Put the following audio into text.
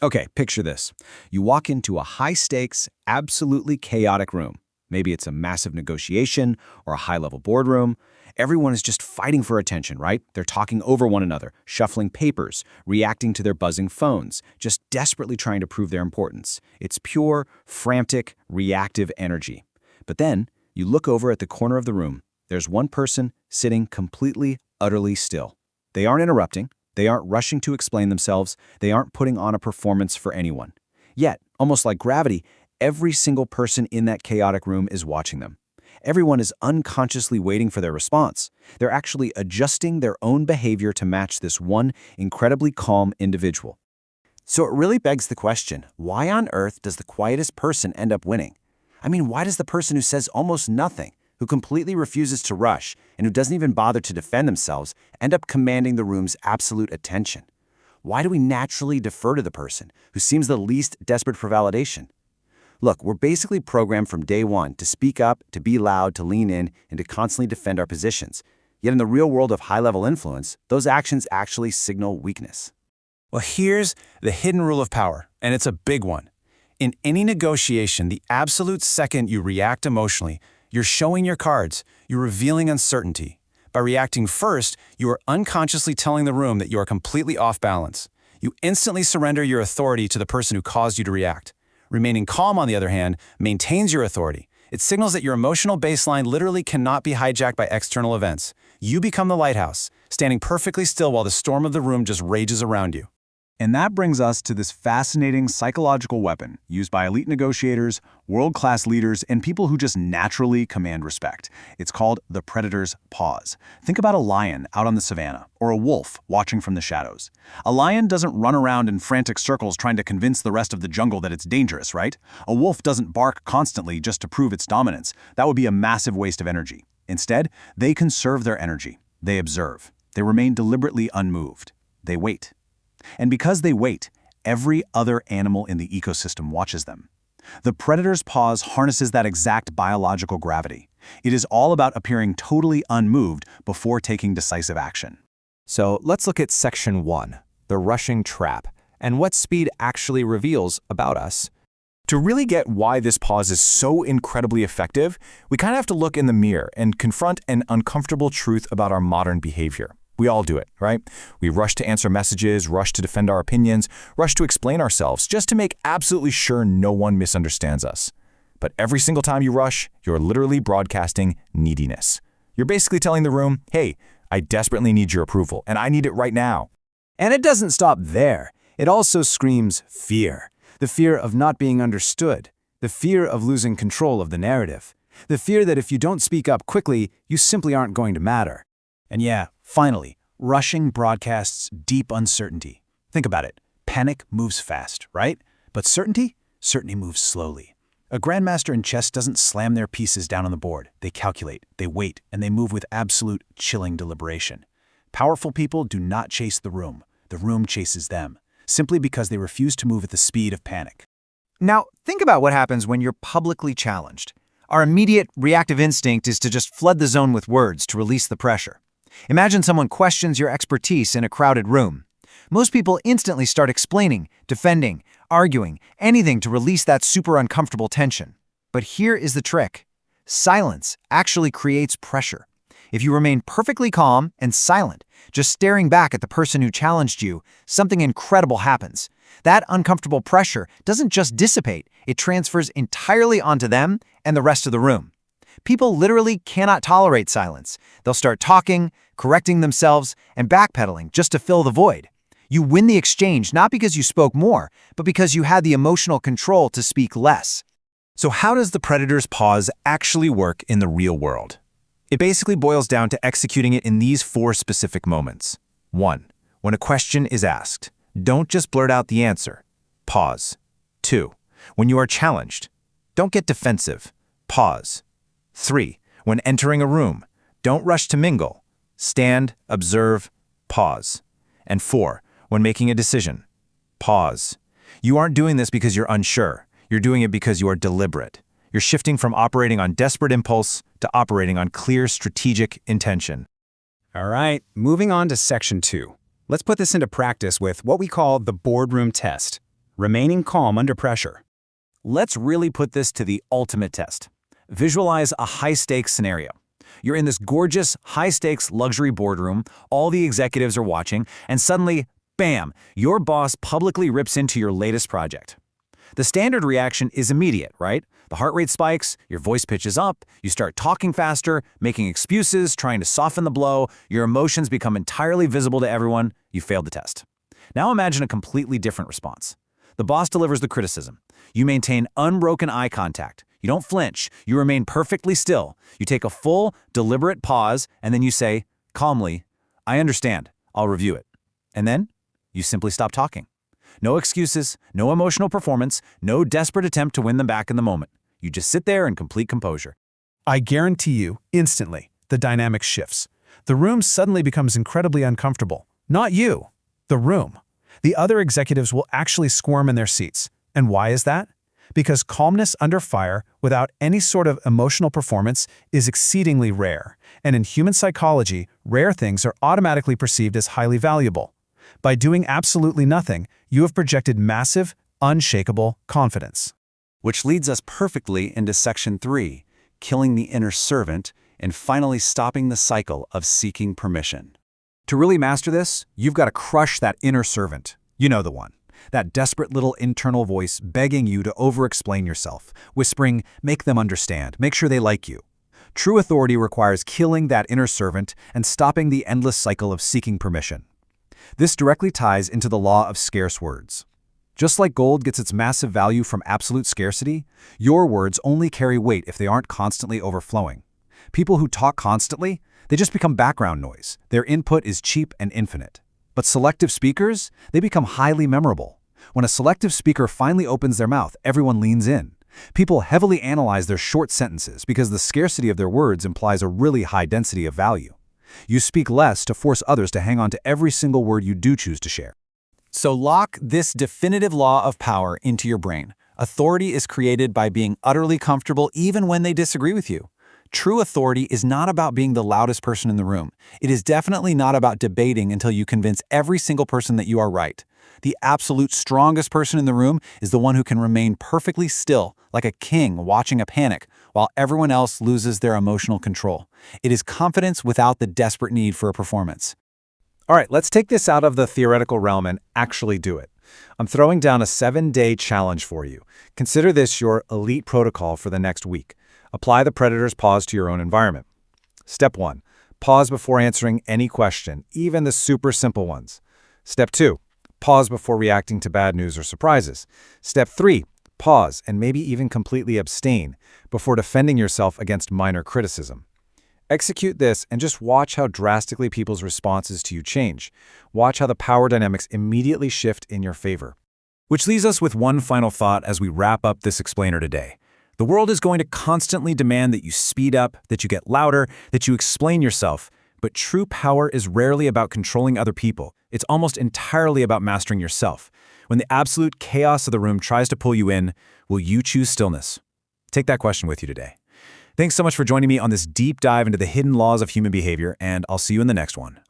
Okay, picture this. You walk into a high-stakes, absolutely chaotic room. Maybe it's a massive negotiation or a high-level boardroom. Everyone is just fighting for attention, right? They're talking over one another, shuffling papers, reacting to their buzzing phones, just desperately trying to prove their importance. It's pure, frantic, reactive energy. But then, you look over at the corner of the room. There's one person sitting completely, utterly still. They aren't interrupting. They aren't rushing to explain themselves. They aren't putting on a performance for anyone. Yet, almost like gravity, every single person in that chaotic room is watching them. Everyone is unconsciously waiting for their response. They're actually adjusting their own behavior to match this one incredibly calm individual. So it really begs the question, why on earth does the quietest person end up winning? I mean, why does the person who says almost nothing, who completely refuses to rush, and who doesn't even bother to defend themselves, end up commanding the room's absolute attention? Why do we naturally defer to the person who seems the least desperate for validation? Look, we're basically programmed from day one to speak up, to be loud, to lean in, and to constantly defend our positions. Yet in the real world of high-level influence, those actions actually signal weakness. Well, here's the hidden rule of power, and it's a big one. In any negotiation, the absolute second you react emotionally, you're showing your cards, you're revealing uncertainty. By reacting first, you are unconsciously telling the room that you are completely off balance. You instantly surrender your authority to the person who caused you to react. Remaining calm, on the other hand, maintains your authority. It signals that your emotional baseline literally cannot be hijacked by external events. You become the lighthouse, standing perfectly still while the storm of the room just rages around you. And that brings us to this fascinating psychological weapon used by elite negotiators, world-class leaders, and people who just naturally command respect. It's called the predator's pause. Think about a lion out on the savannah, or a wolf watching from the shadows. A lion doesn't run around in frantic circles trying to convince the rest of the jungle that it's dangerous, right? A wolf doesn't bark constantly just to prove its dominance. That would be a massive waste of energy. Instead, they conserve their energy. They observe. They remain deliberately unmoved. They wait. And because they wait, every other animal in the ecosystem watches them. The predator's pause harnesses that exact biological gravity. It is all about appearing totally unmoved before taking decisive action. So let's look at Section 1, the rushing trap, and what speed actually reveals about us. To really get why this pause is so incredibly effective, we kind of have to look in the mirror and confront an uncomfortable truth about our modern behavior. We all do it, right? We rush to answer messages, rush to defend our opinions, rush to explain ourselves, just to make absolutely sure no one misunderstands us. But every single time you rush, you're literally broadcasting neediness. You're basically telling the room, hey, I desperately need your approval, and I need it right now. And it doesn't stop there. It also screams fear. The fear of not being understood. The fear of losing control of the narrative. The fear that if you don't speak up quickly, you simply aren't going to matter. And yeah, finally, rushing broadcasts deep uncertainty. Think about it. Panic moves fast, right? But certainty? Certainty moves slowly. A grandmaster in chess doesn't slam their pieces down on the board. They calculate, they wait, and they move with absolute, chilling deliberation. Powerful people do not chase the room. The room chases them, simply because they refuse to move at the speed of panic. Now, think about what happens when you're publicly challenged. Our immediate reactive instinct is to just flood the zone with words to release the pressure. Imagine someone questions your expertise in a crowded room. Most people instantly start explaining, defending, arguing, anything to release that super uncomfortable tension. But here is the trick. Silence actually creates pressure. If you remain perfectly calm and silent, just staring back at the person who challenged you, something incredible happens. That uncomfortable pressure doesn't just dissipate, it transfers entirely onto them and the rest of the room. People literally cannot tolerate silence. They'll start talking, correcting themselves, and backpedaling just to fill the void. You win the exchange not because you spoke more, but because you had the emotional control to speak less. So how does the predator's pause actually work in the real world? It basically boils down to executing it in these 4 specific moments. 1. When a question is asked, don't just blurt out the answer. Pause. 2. When you are challenged, don't get defensive. Pause. 3. When entering a room, don't rush to mingle. Stand, observe, pause. And 4. When making a decision, pause. You aren't doing this because you're unsure. You're doing it because you are deliberate. You're shifting from operating on desperate impulse to operating on clear strategic intention. All right, moving on to Section 2. Let's put this into practice with what we call the boardroom test. remaining calm under pressure. Let's really put this to the ultimate test. Visualize a high-stakes scenario. You're in this gorgeous, high-stakes luxury boardroom, all the executives are watching, and suddenly, bam, your boss publicly rips into your latest project. The standard reaction is immediate, right? The heart rate spikes, your voice pitches up, you start talking faster, making excuses, trying to soften the blow, your emotions become entirely visible to everyone, you failed the test. Now imagine a completely different response. The boss delivers the criticism. You maintain unbroken eye contact. You don't flinch. You remain perfectly still. You take a full, deliberate pause, and then you say, calmly, "I understand. I'll review it." And then you simply stop talking. No excuses, no emotional performance, no desperate attempt to win them back in the moment. You just sit there in complete composure. I guarantee you, instantly, the dynamic shifts. The room suddenly becomes incredibly uncomfortable. Not you, the room. The other executives will actually squirm in their seats. And why is that? Because calmness under fire, without any sort of emotional performance, is exceedingly rare. And in human psychology, rare things are automatically perceived as highly valuable. By doing absolutely nothing, you have projected massive, unshakable confidence. Which leads us perfectly into Section 3, killing the inner servant, and finally stopping the cycle of seeking permission. To really master this, you've got to crush that inner servant. You know the one. That desperate little internal voice begging you to over-explain yourself, whispering, make them understand, make sure they like you. True authority requires killing that inner servant and stopping the endless cycle of seeking permission. This directly ties into the law of scarce words. Just like gold gets its massive value from absolute scarcity, your words only carry weight if they aren't constantly overflowing. People who talk constantly, they just become background noise. Their input is cheap and infinite. But selective speakers, they become highly memorable. When a selective speaker finally opens their mouth, everyone leans in. People heavily analyze their short sentences because the scarcity of their words implies a really high density of value. You speak less to force others to hang on to every single word you do choose to share. So lock this definitive law of power into your brain. Authority is created by being utterly comfortable even when they disagree with you. True authority is not about being the loudest person in the room. It is definitely not about debating until you convince every single person that you are right. The absolute strongest person in the room is the one who can remain perfectly still, like a king watching a panic, while everyone else loses their emotional control. It is confidence without the desperate need for a performance. All right, let's take this out of the theoretical realm and actually do it. I'm throwing down a 7-day challenge for you. Consider this your elite protocol for the next week. Apply the predator's pause to your own environment. Step 1. Pause before answering any question, even the super simple ones. Step 2. Pause before reacting to bad news or surprises. Step 3. Pause and maybe even completely abstain before defending yourself against minor criticism. Execute this and just watch how drastically people's responses to you change. Watch how the power dynamics immediately shift in your favor. Which leaves us with one final thought as we wrap up this explainer today. The world is going to constantly demand that you speed up, that you get louder, that you explain yourself. But true power is rarely about controlling other people. It's almost entirely about mastering yourself. When the absolute chaos of the room tries to pull you in, will you choose stillness? Take that question with you today. Thanks so much for joining me on this deep dive into the hidden laws of human behavior, and I'll see you in the next one.